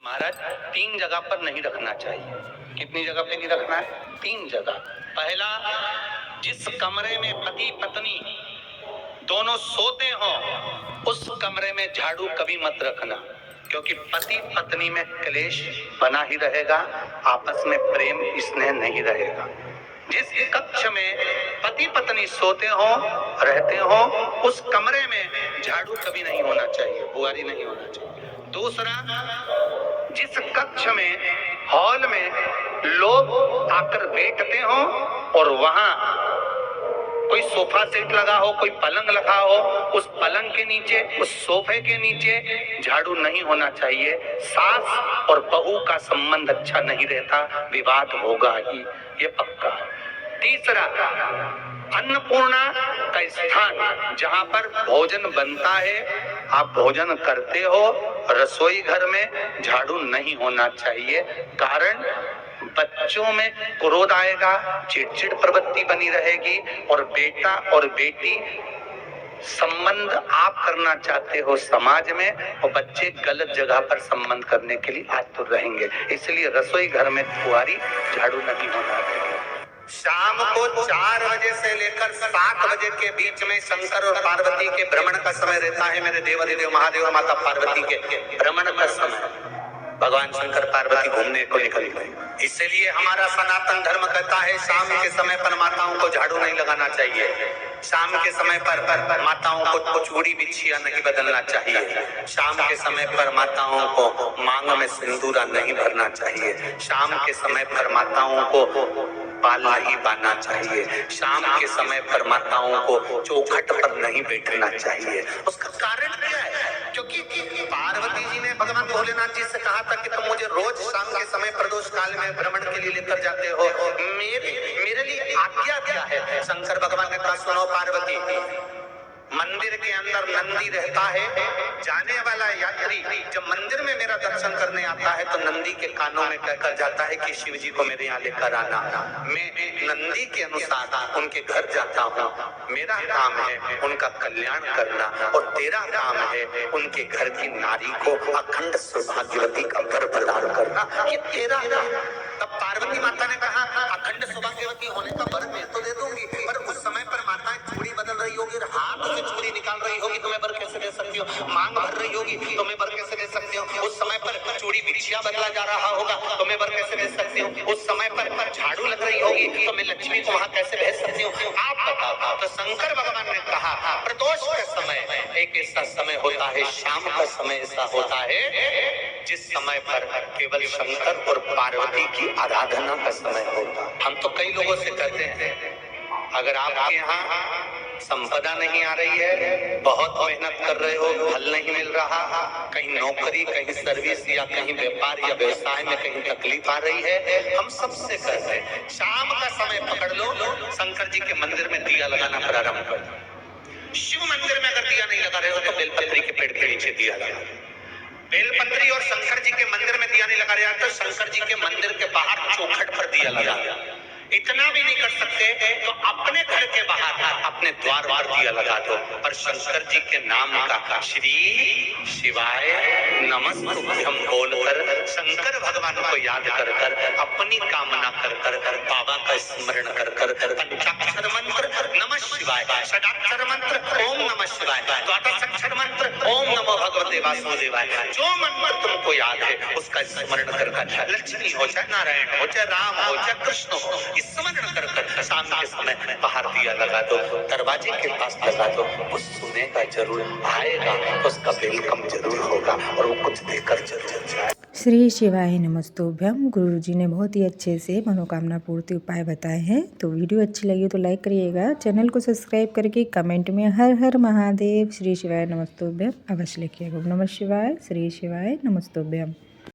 महाराज 3 जगह पर नहीं रखना चाहिए। कितनी जगह पे नहीं रखना है? 3 जगह। पहला, जिस कमरे में पति पत्नी दोनों सोते हो उस कमरे में झाड़ू कभी मत रखना, क्योंकि पति पत्नी में क्लेश बना ही रहेगा, आपस में प्रेम स्नेह नहीं रहेगा। जिस कक्ष में पति पत्नी सोते हो रहते हो उस कमरे में झाड़ू कभी नहीं होना चाहिए, बुआरी नहीं होना चाहिए। दूसरा, जिस कक्ष में हॉल में लोग आकर बैठते हो और वहां कोई सोफा सेट लगा हो, कोई पलंग लगा हो, उस पलंग के नीचे, उस सोफे के नीचे झाड़ू नहीं होना चाहिए। सास और बहू का संबंध अच्छा नहीं रहता, विवाद होगा ही, ये पक्का है। तीसरा, अन्नपूर्णा का स्थान जहां पर भोजन बनता है, आप भोजन करते हो, रसोई घर में झाड़ू नहीं होना चाहिए। कारण, बच्चों में क्रोध आएगा, चिड़चिड़ प्रवृत्ति बनी रहेगी और बेटा और बेटी संबंध आप करना चाहते हो समाज में और बच्चे गलत जगह पर संबंध करने के लिए आतुर रहेंगे। इसलिए रसोई घर में बुआरी झाड़ू नहीं होना चाहिए। शाम को 4 बजे से लेकर 7 बजे के बीच में शंकर और पार्वती के भ्रमण का समय रहता है। मेरे देवाधिदेव महादेव माता पार्वती के भ्रमण का समय, भगवान शंकर पार्वती घूमने को निकल गए। इसलिए हमारा सनातन धर्म कहता है शाम के समय पर माताओं को झाड़ू नहीं लगाना चाहिए, शाम के समय पर माताओं को चूड़ी बिछिया नहीं बदलना चाहिए, शाम के समय पर माताओं को मांग में सिंदूरा नहीं भरना चाहिए, शाम के समय पर माताओं को बाल नहीं बांधना चाहिए, शाम के समय पर माताओं को चौखट पर नहीं बैठना चाहिए। उसका कारण क्या है? क्योंकि पार्वती जी ने भगवान भोलेनाथ जी से कहा था कि तुम मुझे रोज शाम के समय प्रदोष काल में भ्रमण के लिए लेकर जाते हो, मेरे लिए आज्ञा क्या है? शंकर भगवान ने कहा, सुनो पार्वती, मंदिर के अंदर नंदी रहता है, जाने वाला यात्री जब मंदिर में मेरा दर्शन करने आता है तो नंदी के कानों में कहकर जाता है कि शिव जी को मेरे यहाँ लेकर आना। मैं नंदी के अनुसार उनके घर जाता हूँ। मेरा काम है उनका कल्याण करना और तेरा काम है उनके घर की नारी को अखंड सौभाग्यवती का वर प्रदान करना, ये तेरा काम। तब पार्वती माता ने कहा, अखंड सौभाग्यवती होने का वर मैं तो दे दूंगी, पर उस समय पर माताएं चूड़ी बदल रही होगी, हाथ से चूड़ी निकाल रही होगी, तो मैं वर कैसे दे सकती हूँ? मांग भर रही होगी तो मैं वर कैसे दे सकती हूँ? उस समय पर चूड़ी बिछिया बदला जा रहा होगा तो मैं वर कैसे दे सकती हूँ? उस समय पर झाड़ू लग रही होगी तो मैं लक्ष्मी को वहां कैसे भेज सकती हूँ? आप बताओ। तो शंकर भगवान ने कहा, प्रदोष का समय एक ऐसा समय होता है, शाम का समय ऐसा होता है जिस समय पर केवल शंकर और पार्वती की आराधना का समय होता। हम तो कई लोगों से कहते हैं, अगर आपके यहाँ संपदा नहीं आ रही है, बहुत मेहनत कर रहे हो, फल नहीं मिल रहा, कहीं नौकरी, कहीं सर्विस या कहीं व्यापार या व्यवसाय में कहीं तकलीफ आ रही है, हम सबसे कहते हैं शाम का समय पकड़ लो, शंकर जी के मंदिर में दिया लगाना प्रारंभ कर दो। शिव मंदिर में अगर दिया नहीं लगा रहे हो तो बेलपत्री के पेड़ के नीचे दिया लगा। बेलपत्री और शंकर जी के मंदिर में दिया नहीं लगा रहा तो शंकर जी के मंदिर के बाहर चौखट पर दिया लगा। इतना भी नहीं कर सकते तो अपने घर के बाहर अपने द्वार पर दिया लगा दो, पर शंकर जी के नाम का श्री शिवाय नमस्तुभ्यम बोलकर शंकर भगवान को याद कर कर, अपनी कामना कर कर, बाबा का स्मरण कर कर, पंचाक्षर मंत्र नमः शिवाय, षडाक्षर मंत्र ओम नमः शिवाय, द्वादशाक्षर मंत्र ओम नमो भगवते वासुदेवाय, जो मंत्र तुमको याद है उसका स्मरण कर कर, लक्ष्मी हो चाहे नारायण हो चाहे राम हो चाहे कृष्ण हो, स्मरण कर कर शाम के समय बाहर दिया लगा दो, दरवाजे के पास लगा दो, वो सुनेगा जरूर, आएगा तो उसका वेलकम जरूर होगा और वो कुछ देकर जरूर जाए। श्री शिवाय नमस्तुभ्यम। गुरु जी ने बहुत ही अच्छे से मनोकामना पूर्ति उपाय बताए हैं। तो वीडियो अच्छी लगी तो लाइक करिएगा, चैनल को सब्सक्राइब करके कमेंट में हर हर महादेव श्री शिवाय नमस्तुभ्यम अवश्य लिखिएगा। नमः शिवाय, श्री शिवाय नमस्तुभ्यम।